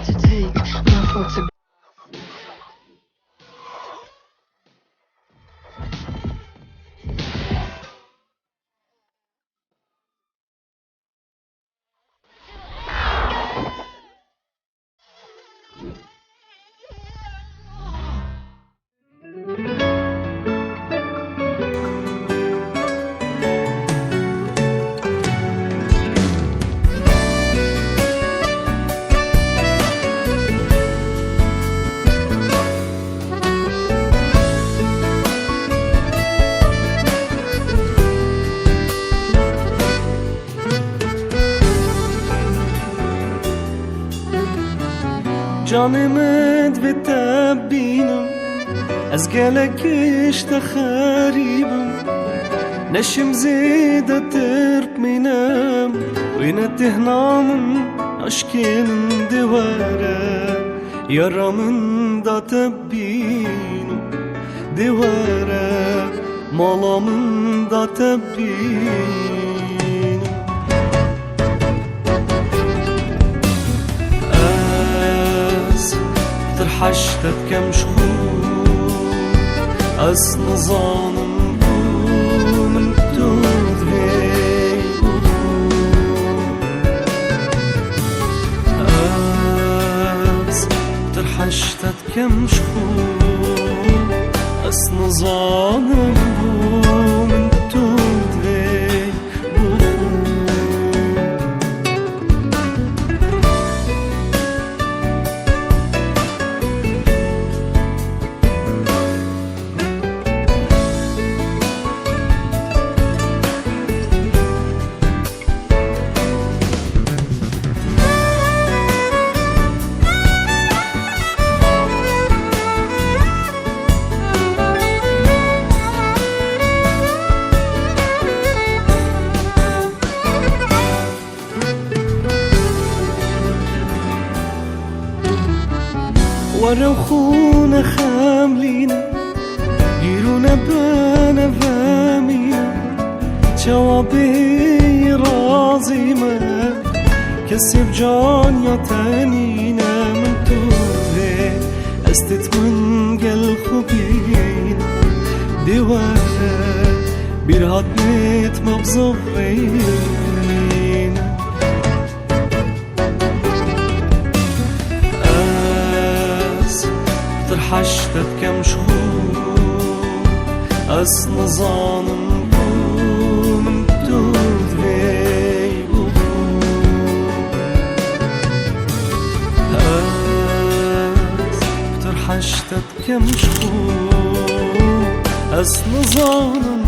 to take my fault to جانمت و تبینم از گلکش تخریبم نشم زیده ترب منم و نتهنامن عشقین دواره yaramın da tebbinim divare malamın da tebbinim az ترحشتت كم شخور از نظانم من تدري ترحشتت كم شخور از نظانم من تدري وروخونا خاملينا يرونا بانا فامينا جوابي رازيما كسب جان يا تانينا من تودي استت من قل خبينا ديوانا بيرهات نيت مبزغرين ترحشتت كم شهور از نظانم من تدري ترحشتت كم شهور از نظانم